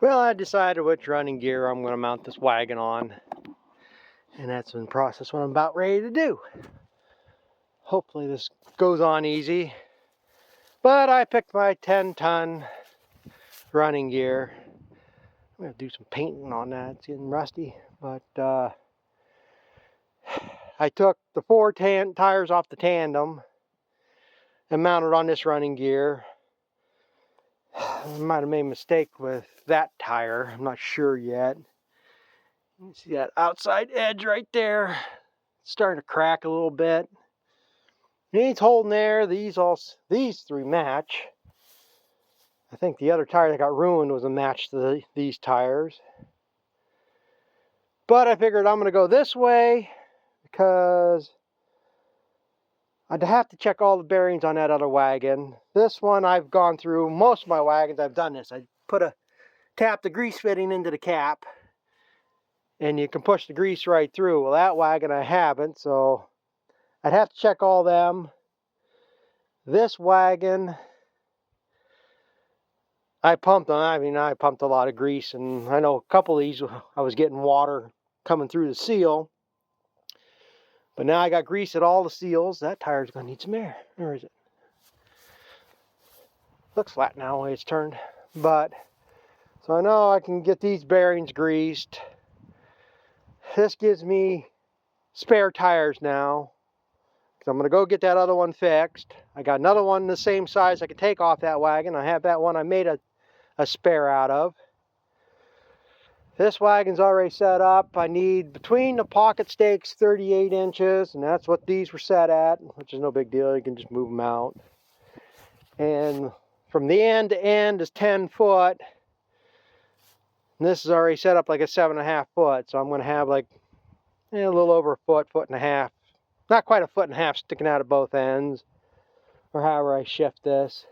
Well, I decided which running gear I'm going to mount this wagon on, and that's in process what I'm about ready to do. Hopefully this goes on easy, but I picked my 10-ton running gear. I'm going to do some painting on that. It's getting rusty, but I took the 4 tires off the tandem and mounted on this running gear. I might have made a mistake with that tire. I'm not sure yet. You see that outside edge right there? It's starting to crack a little bit. It needs holding there. These 3 match. I think the other tire that got ruined was a match to these tires. But I figured I'm going to go this way because I'd have to check all the bearings on that other wagon. This one I've gone through. Most of my wagons I've done this. I tap the grease fitting into the cap and you can push the grease right through. Well, that wagon I haven't, so I'd have to check all them. This wagon, I pumped a lot of grease, and I know a couple of these I was getting water coming through the seal. But now I got grease at all the seals. That tire's gonna need some air. Where is it? Looks flat now the way it's turned. But so I know I can get these bearings greased. This gives me spare tires now. I'm going to go get that other one fixed. I got another one the same size I could take off that wagon. I have that one I made a spare out of. This wagon's already set up. I need between the pocket stakes 38 inches, and that's what these were set at, which is no big deal. You can just move them out. And from the end to end is 10 foot. And this is already set up like a 7.5 foot, so I'm going to have like a little over a foot, 1.5 foot. Not quite a 1.5 foot sticking out of both ends, or however I shift this.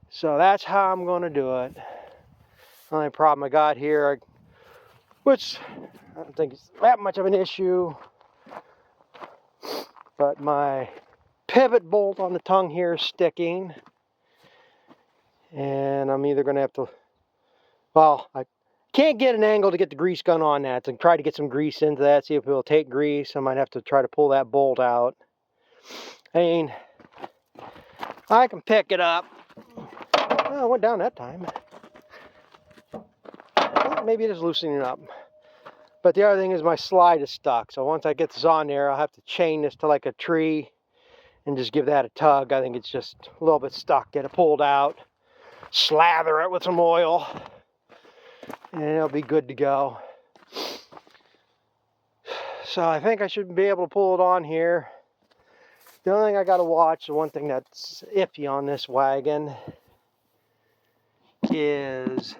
So that's how I'm going to do it. The only problem I got here, which I don't think it's that much of an issue, but my pivot bolt on the tongue here is sticking. And I'm either going to have to, well, I can't get an angle to get the grease gun on that. So try to get some grease into that, see if it will take grease. I might have to try to pull that bolt out. I mean, I can pick it up. Well, it went down that time. Well, maybe it is loosening up. But the other thing is my slide is stuck. So once I get this on there, I'll have to chain this to like a tree and just give that a tug. I think it's just a little bit stuck. Get it pulled out, slather it with some oil, and it'll be good to go. So I think I should be able to pull it on here. The only thing I got to watch, the one thing that's iffy on this wagon is,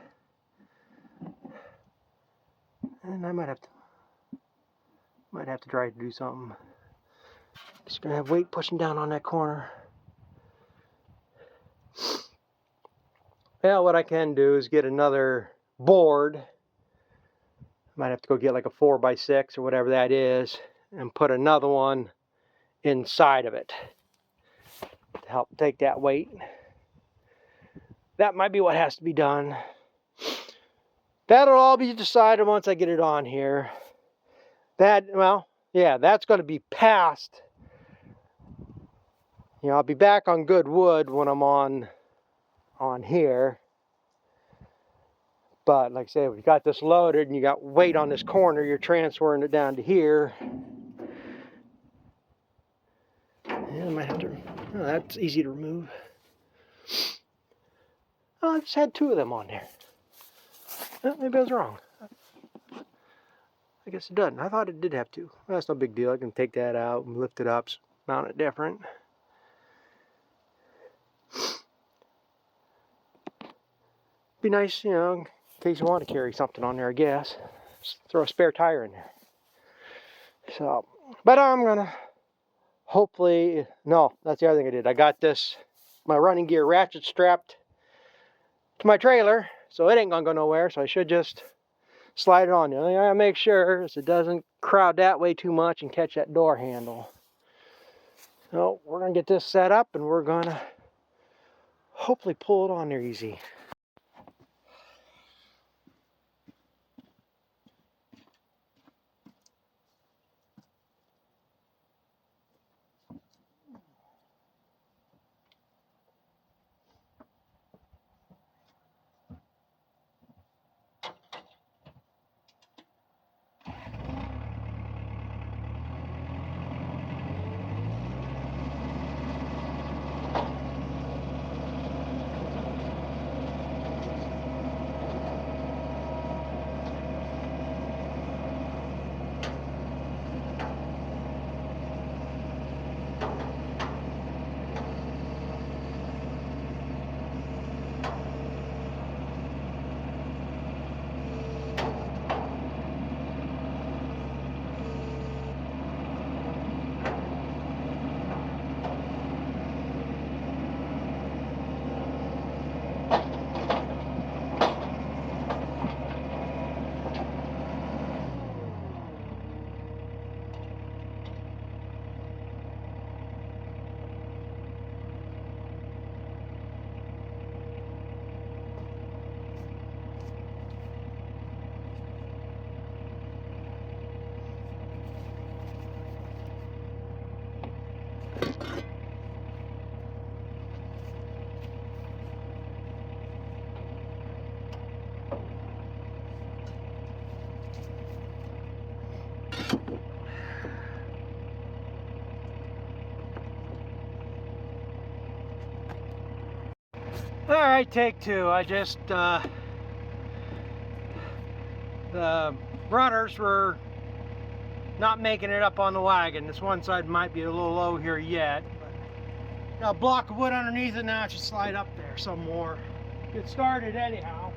and I might have to try to do something. Just gonna have weight pushing down on that corner. Well, what I can do is get another board. Might have to go get like a 4x6 or whatever that is, and put another one inside of it to help take that weight. That might be what has to be done. That'll all be decided once I get it on here. That's going to be past. I'll be back on good wood when I'm on here. But like I said, if you got this loaded and you got weight on this corner, you're transferring it down to here. Yeah, I might have to. Oh, that's easy to remove. Oh, I just had 2 of them on there. Oh, maybe I was wrong. I guess it doesn't. I thought it did have 2. Well, that's no big deal. I can take that out and lift it up, mount it different. Be nice, in case you want to carry something on there, I guess. Just throw a spare tire in there. So, but I'm gonna hopefully, no, that's the other thing I did. I got my running gear ratchet strapped to my trailer, so it ain't gonna go nowhere, so I should just slide it on. The only thing I gotta make sure is it doesn't crowd that way too much and catch that door handle. So we're gonna get this set up and we're gonna hopefully pull it on there easy. All right, take two. I just, the runners were not making it up on the wagon. This one side might be a little low here yet. But got a block of wood underneath it now. It should slide up there some more. Get started anyhow.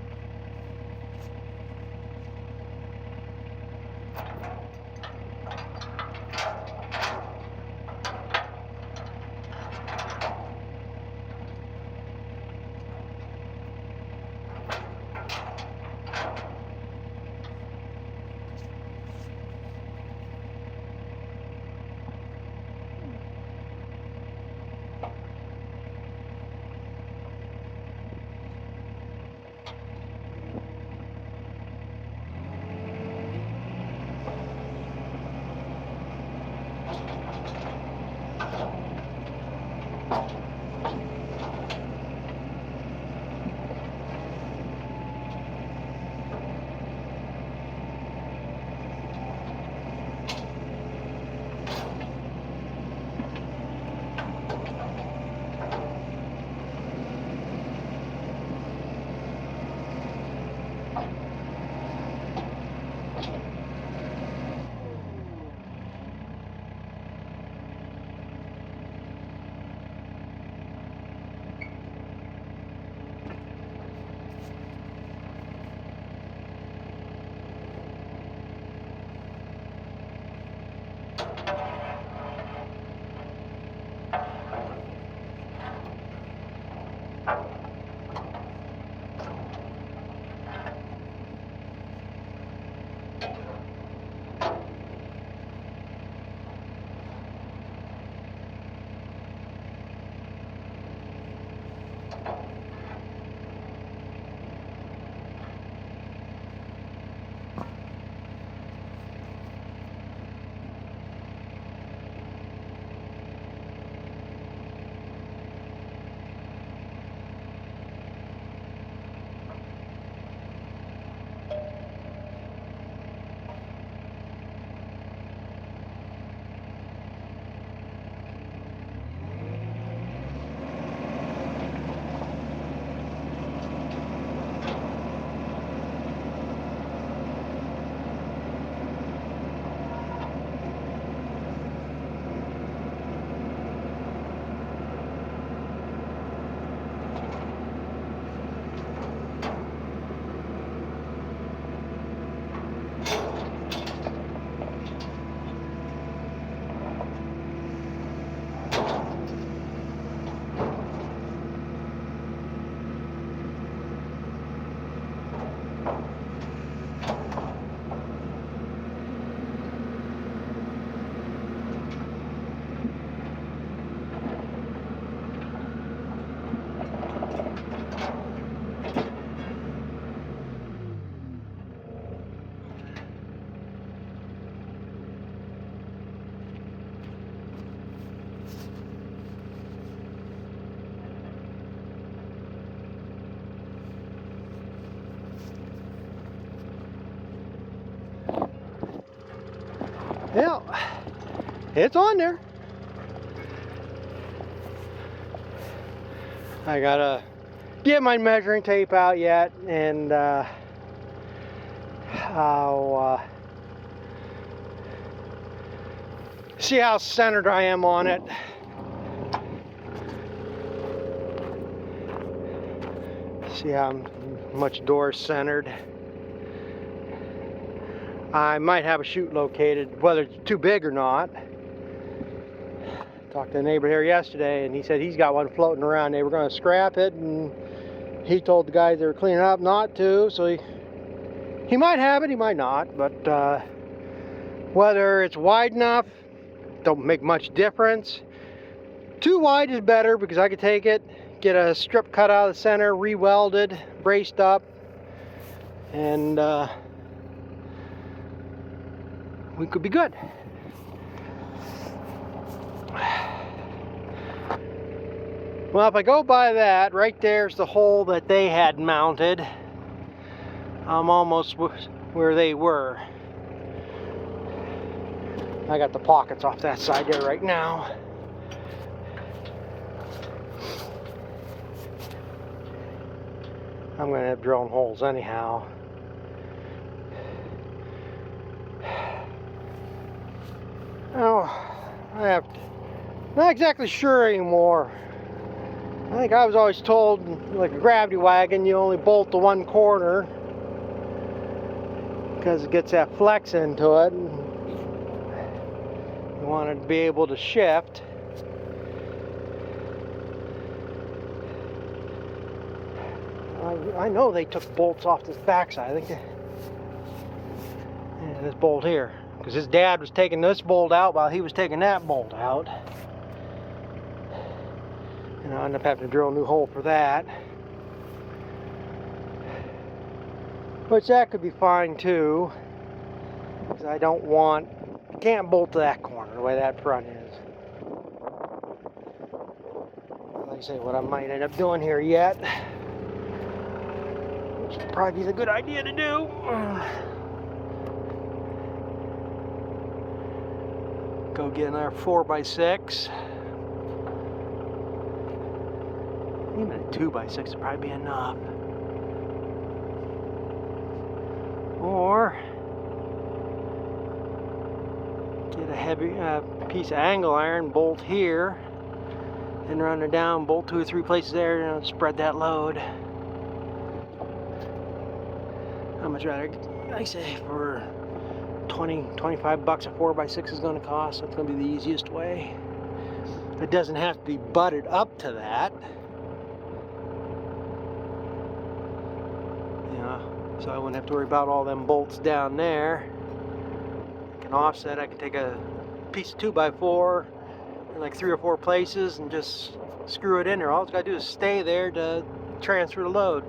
Yeah, it's on there. I gotta get my measuring tape out yet, and I'll see how centered I am on it. See how much door is centered. I might have a chute located, whether it's too big or not. Talked to a neighbor here yesterday, and he said he's got one floating around. They were going to scrap it, and he told the guys they were cleaning up not to, so he might have it, he might not. But whether it's wide enough, don't make much difference. Too wide is better, because I could take it, get a strip cut out of the center, re-welded, braced up, and we could be good. Well, if I go by that, right there's the hole that they had mounted. I'm almost where they were. I got the pockets off that side there right now. I'm going to end up drilling holes anyhow. Oh, not exactly sure anymore. I think I was always told, like a gravity wagon, you only bolt the one corner because it gets that flex into it. And you want it to be able to shift. I know they took bolts off this backside. I think this bolt here, because his dad was taking this bolt out while he was taking that bolt out. And I ended up having to drill a new hole for that. Which that could be fine too, because I can't bolt to that corner the way that front is. Like I say, what I might end up doing here yet, which would probably be a good idea to do. Go get another 4x6. Even a 2x6 would probably be enough. Or get a heavy piece of angle iron, bolt here, and run it down, bolt 2 or 3 places there, and spread that load. How much rather, I say, for 25 bucks a 4x6 is going to cost. That's going to be the easiest way. It doesn't have to be butted up to that. So I wouldn't have to worry about all them bolts down there. I can offset. I can take a piece of 2x4 in like 3 or 4 places and just screw it in there. All it's got to do is stay there to transfer the load.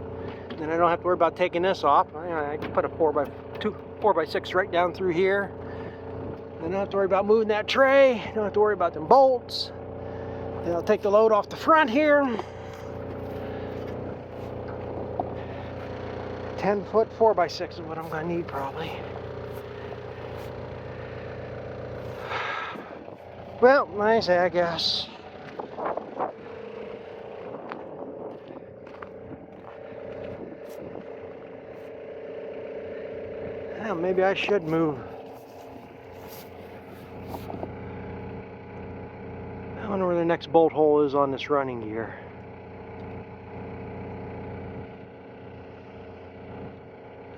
And I don't have to worry about taking this off. I can put a 4x6 right down through here. I don't have to worry about moving that tray. I don't have to worry about them bolts. Then I'll take the load off the front here. 10-foot 4x6 is what I'm going to need probably. Well, like I say, I guess. Well, maybe I should move. I wonder where the next bolt hole is on this running gear.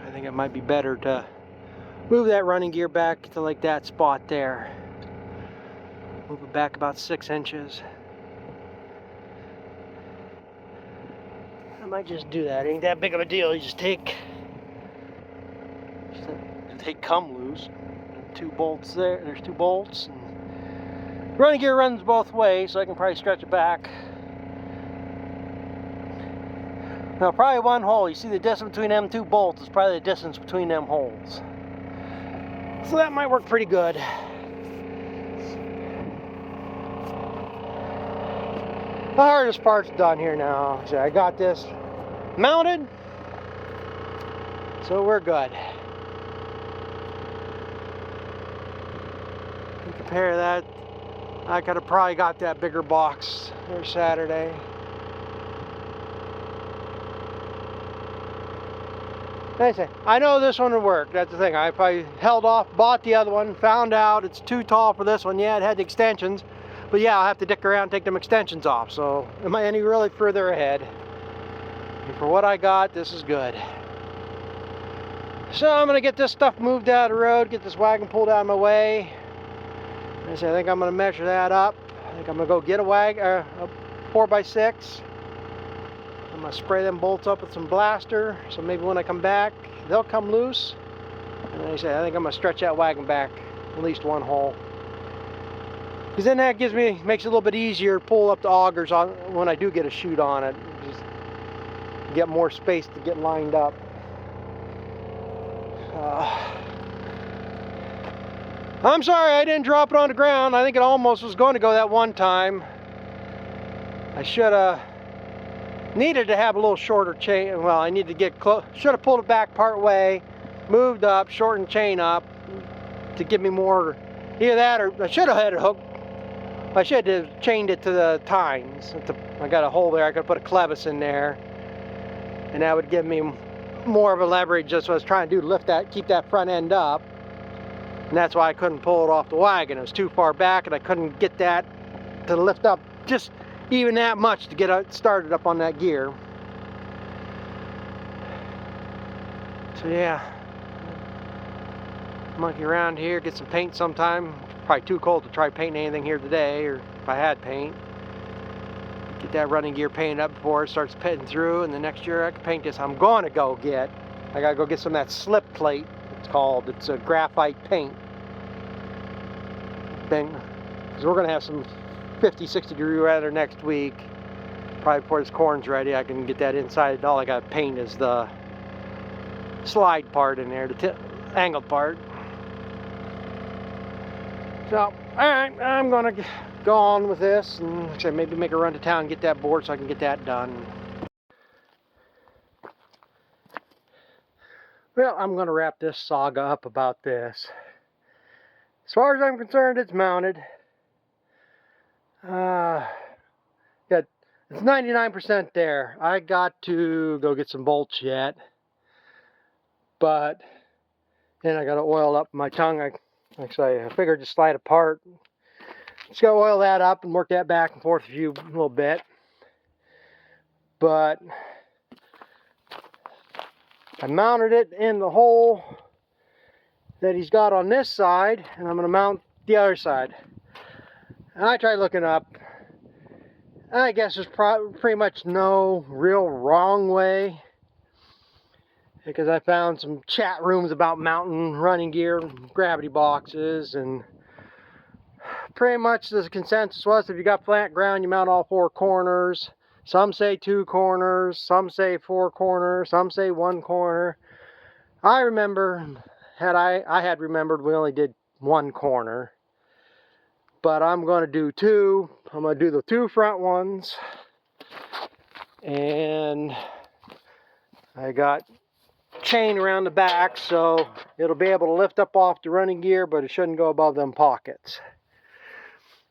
I think it might be better to move that running gear back to like that spot there. Move it back about 6 inches. I might just do that. It ain't that big of a deal. You just take come loose. 2 bolts there. There's 2 bolts. And running gear runs both ways, so I can probably stretch it back. Now, probably one hole. You see the distance between them 2 bolts is probably the distance between them holes. So that might work pretty good. The hardest part's done here now. So I got this mounted, so we're good. And compare that, I could have probably got that bigger box there Saturday. I know this one would work. That's the thing. I probably held off, bought the other one, found out it's too tall for this one. Yeah, it had the extensions, but yeah, I'll have to dick around and take them extensions off. So am I any really further ahead? And for what I got, this is good. So I'm gonna get this stuff moved out of the road, get this wagon pulled out of my way. I think I'm gonna measure that up. I think I'm gonna go get a 4x6. I'm going to spray them bolts up with some blaster, so maybe when I come back, they'll come loose. And like I say, I think I'm going to stretch that wagon back at least 1 hole. Because then that makes it a little bit easier to pull up the augers on when I do get a chute on it. Just get more space to get lined up. I'm sorry I didn't drop it on the ground. I think it almost was going to go that one time. I should have needed to have a little shorter chain. Well, I need to get close. Should have pulled it back part way, moved up, shortened chain up to give me more. Either that, or I should have had a hook. I should have chained it to the tines. I got a hole there. I could put a clevis in there and that would give me more of a leverage. Just what I was trying to do to lift that, keep that front end up, and that's why I couldn't pull it off the wagon. It was too far back, and I couldn't get that to lift up just even that much to get it started up on that gear. So yeah, monkey around here, get some paint sometime. Probably too cold to try painting anything here today, or if I had paint. Get that running gear painted up before it starts pitting through, and the next year I can paint this. I'm going to go get, I gotta go get some of that slip plate, it's called. It's a graphite paint thing, because we're gonna have some 50-60 degree weather next week. Probably before this corn's ready, I can get that inside. All I gotta paint is the slide part in there, the angled part. So, alright, I'm gonna go on with this and like I said, maybe make a run to town and get that board so I can get that done. Well, I'm gonna wrap this saga up about this. As far as I'm concerned, it's mounted. Yeah, it's 99% there. I got to go get some bolts yet, but then I got to oil up my tongue. I figured just slide apart. Just got to oil that up and work that back and forth a little bit. But I mounted it in the hole that he's got on this side, and I'm going to mount the other side. And I tried looking up. I guess there's pretty much no real wrong way, because I found some chat rooms about mounting running gear, gravity boxes, and pretty much the consensus was if you got flat ground, you mount all four corners. Some say 2 corners, some say 4 corners, some say 1 corner. I remember, I had remembered we only did 1 corner, but I'm going to do 2. I'm going to do the 2 front ones, and I got chain around the back so it'll be able to lift up off the running gear, but it shouldn't go above them pockets.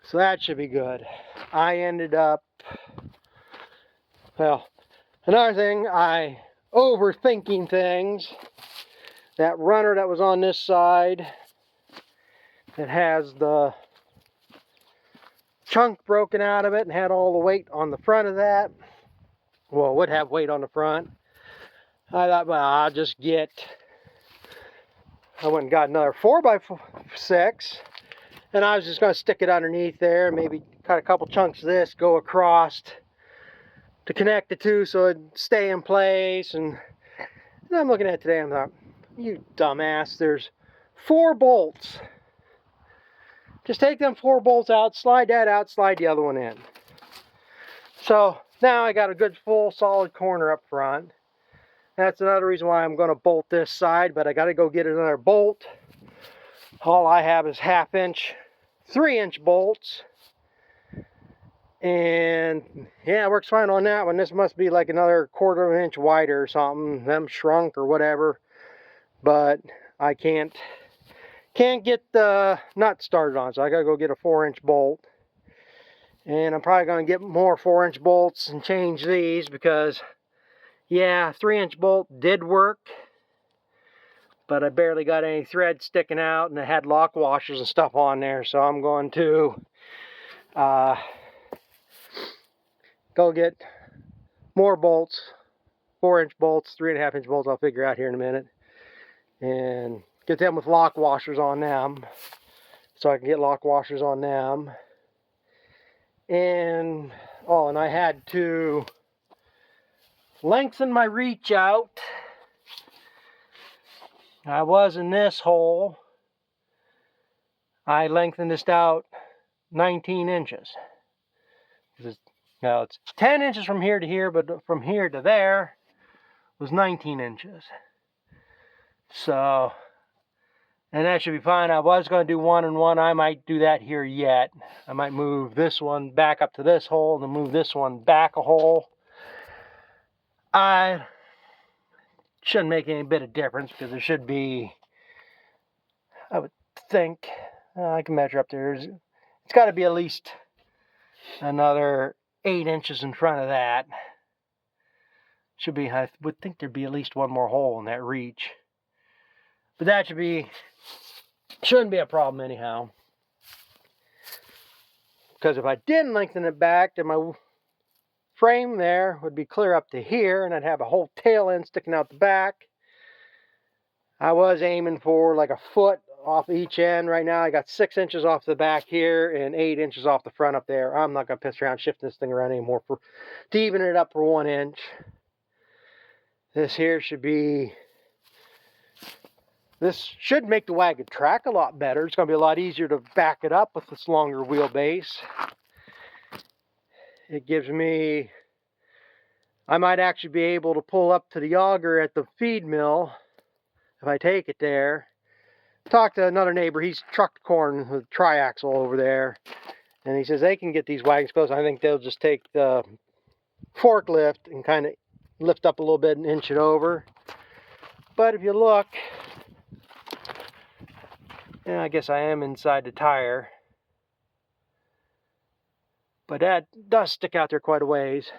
So that should be good. I ended up, well, another thing, I overthinking things. That runner that was on this side, that has the chunk broken out of it and had all the weight on the front of that, well, it would have weight on the front. I thought, well, I'll just get, I went and got another 4x6, and I was just going to stick it underneath there, maybe cut a couple chunks of this, go across to connect the two so it'd stay in place. And I'm looking at it today, I'm like, you dumbass, there's 4 bolts. Just take them 4 bolts out, slide that out, slide the other one in. So now I got a good full solid corner up front. That's another reason why I'm going to bolt this side, but I got to go get another bolt. All I have is 1/2 inch, 3-inch bolts. And yeah, it works fine on that one. This must be like another 1/4 inch wider or something. Them shrunk or whatever. But I can't get the nut started on, so I gotta go get a 4-inch bolt. And I'm probably gonna get more 4-inch bolts and change these, because yeah, 3-inch bolt did work, but I barely got any thread sticking out, and it had lock washers and stuff on there. So I'm going to go get more bolts, 4-inch bolts, 3.5-inch bolts, I'll figure out here in a minute, and get them with lock washers on them, so I can get lock washers on them. And oh, and I had to lengthen my reach out. I was in this hole. I lengthened this out 19 inches. Now it's 10 inches from here to here, but from here to there was 19 inches. So, and that should be fine. I was going to do 1 and 1. I might do that here yet. I might move this one back up to this hole and then move this one back a hole. I shouldn't make any bit of difference, because there should be, I would think, I can measure up there. It's got to be at least another 8 inches in front of that. Should be, I would think there'd be at least one more hole in that reach. But that shouldn't be a problem anyhow. Because if I didn't lengthen it back, then my frame there would be clear up to here, and I'd have a whole tail end sticking out the back. I was aiming for like a foot off each end. Right now I got 6 inches off the back here and 8 inches off the front up there. I'm not going to piss around shifting this thing around anymore to even it up for 1 inch. This here this should make the wagon track a lot better. It's going to be a lot easier to back it up with this longer wheelbase. It gives me, I might actually be able to pull up to the auger at the feed mill if I take it there. Talked to another neighbor, he's trucked corn with triaxle over there, and he says they can get these wagons close. I think they'll just take the forklift and kind of lift up a little bit and inch it over. But if you look, and I guess I am inside the tire, but that does stick out there quite a ways.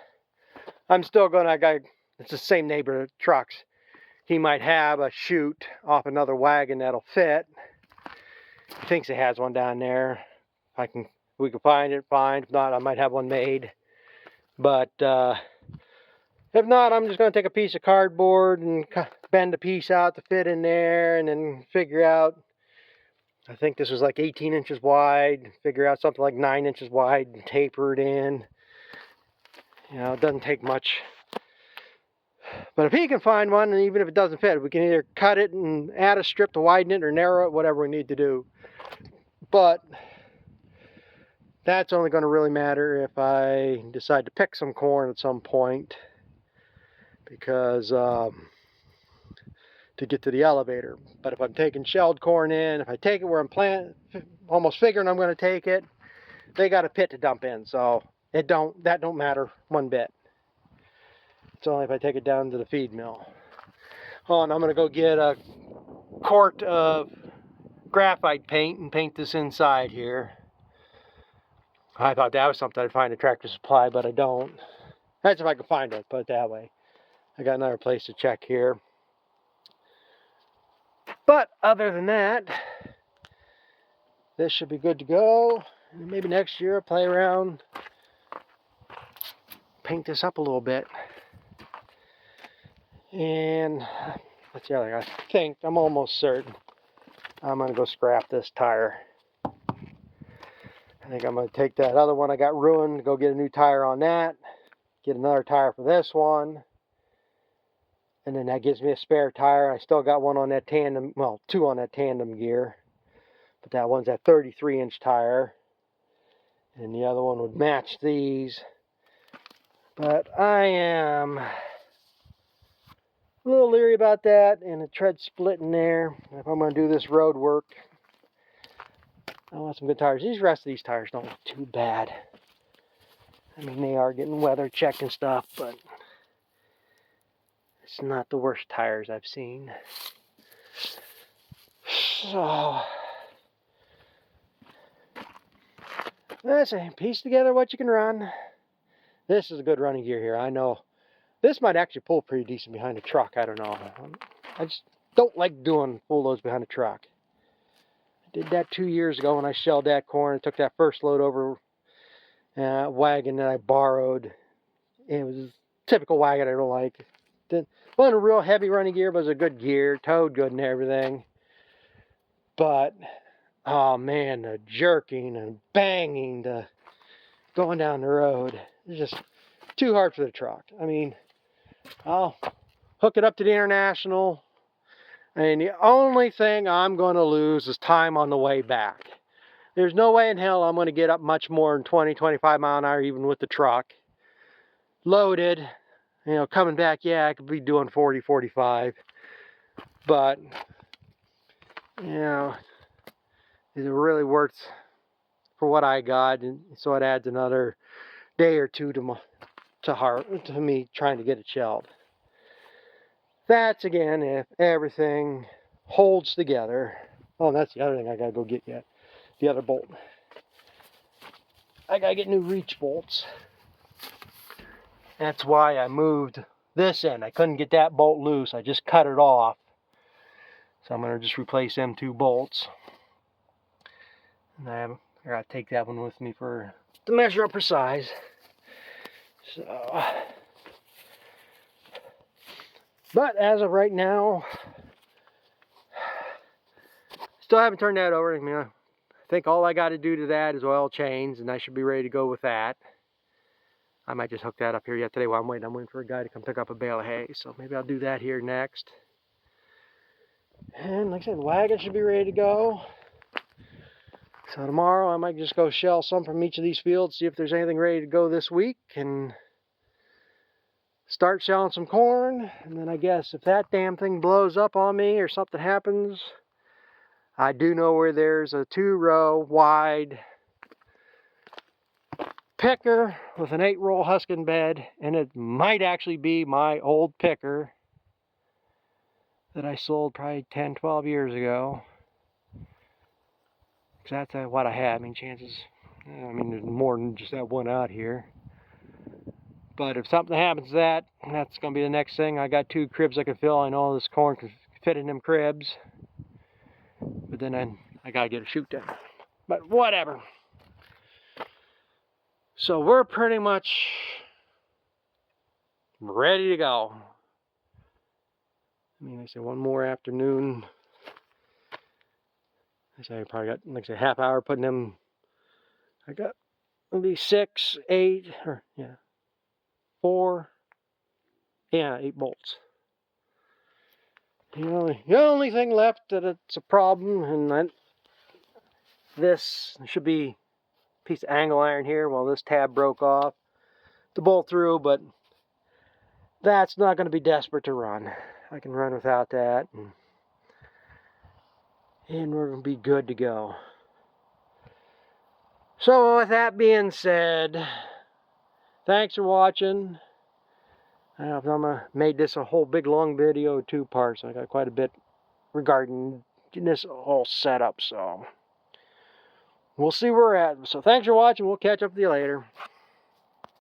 I'm still going to, it's the same neighbor that trucks. He might have a chute off another wagon that'll fit. He thinks he has one down there. We can find it, fine. If not, I might have one made. But if not, I'm just going to take a piece of cardboard and bend a piece out to fit in there, and then figure out, I think this was like 18 inches wide, figure out something like 9 inches wide and taper it in. You know, it doesn't take much. But if he can find one, and even if it doesn't fit, we can either cut it and add a strip to widen it or narrow it, whatever we need to do. But that's only going to really matter if I decide to pick some corn at some point, because to get to the elevator. But if I'm taking shelled corn in, if I take it where I'm almost figuring I'm going to take it, they got a pit to dump in, so that don't matter one bit. It's only if I take it down to the feed mill. Oh, and I'm going to go get a quart of graphite paint and paint this inside here. I thought that was something I'd find at Tractor Supply, but I don't. That's if I can find it, put it that way. I got another place to check here. But other than that, this should be good to go. And maybe next year I'll play around, paint this up a little bit. And that's the other thing. I think, I'm almost certain, I'm going to go scrap this tire. I think I'm going to take that other one I got ruined, go get a new tire on that, get another tire for this one, and then that gives me a spare tire. I still got one on that tandem, well, 2 on that tandem gear, but that one's that 33-inch tire, and the other one would match these. But I am a little leery about that, and the tread splitting there. If I'm going to do this road work, I want some good tires. The rest of these tires don't look too bad. I mean, they are getting weather checked and stuff, but it's not the worst tires I've seen. So, let's piece together what you can run. This is a good running gear here. I know this might actually pull pretty decent behind a truck. I don't know. I just don't like doing full loads behind a truck. I did that 2 years ago when I shelled that corn and took that first load over wagon that I borrowed. It was a typical wagon I don't like. It wasn't a real heavy running gear, but it was a good gear, towed good and everything. But, oh man, the jerking and banging, going down the road, it's just too hard for the truck. I mean, I'll hook it up to the International, and the only thing I'm going to lose is time on the way back. There's no way in hell I'm going to get up much more than 20, 25 mile an hour even with the truck. Loaded, you know, coming back, yeah, I could be doing 40, 45. But, you know, is it really worth for what I got? And so it adds another day or two to me trying to get it shelled. That's, again, if everything holds together. Oh, and that's the other thing I gotta go get yet. The other bolt. I gotta get new reach bolts. That's why I moved this end. I couldn't get that bolt loose. I just cut it off. So I'm going to just replace them 2 bolts. And I got to take that one with me to measure up for size. So, but as of right now, still haven't turned that over. I mean, I think all I got to do to that is oil change, and I should be ready to go with that. I might just hook that up here yet today while I'm waiting. I'm waiting for a guy to come pick up a bale of hay, so maybe I'll do that here next. And like I said, the wagon should be ready to go. So tomorrow I might just go shell some from each of these fields, see if there's anything ready to go this week, and start shelling some corn. And then I guess if that damn thing blows up on me or something happens, I do know where there's a 2-row wide picker with an 8-roll husking bed, and it might actually be my old picker that I sold probably 10, 12 years ago. Because that's what I had. I mean, chances, I mean, there's more than just that one out here. But if something happens to that, that's going to be the next thing. I got 2 cribs I can fill. I know all this corn can fit in them cribs. But then I got to get a chute down. But whatever. So we're pretty much ready to go. I mean, I say one more afternoon. I say I probably got, like I say, half hour putting them. I got maybe 6, 8, or yeah, 4, yeah, 8 bolts. The only thing left that it's a problem, and this should be a piece of angle iron here. Well, this tab broke off to bolt through, but that's not going to be desperate to run. I can run without that, and we're going to be good to go. So with that being said, thanks for watching. I made this a whole big long video, 2 parts. I got quite a bit regarding this whole setup, so we'll see where we're at. So thanks for watching. We'll catch up with you later.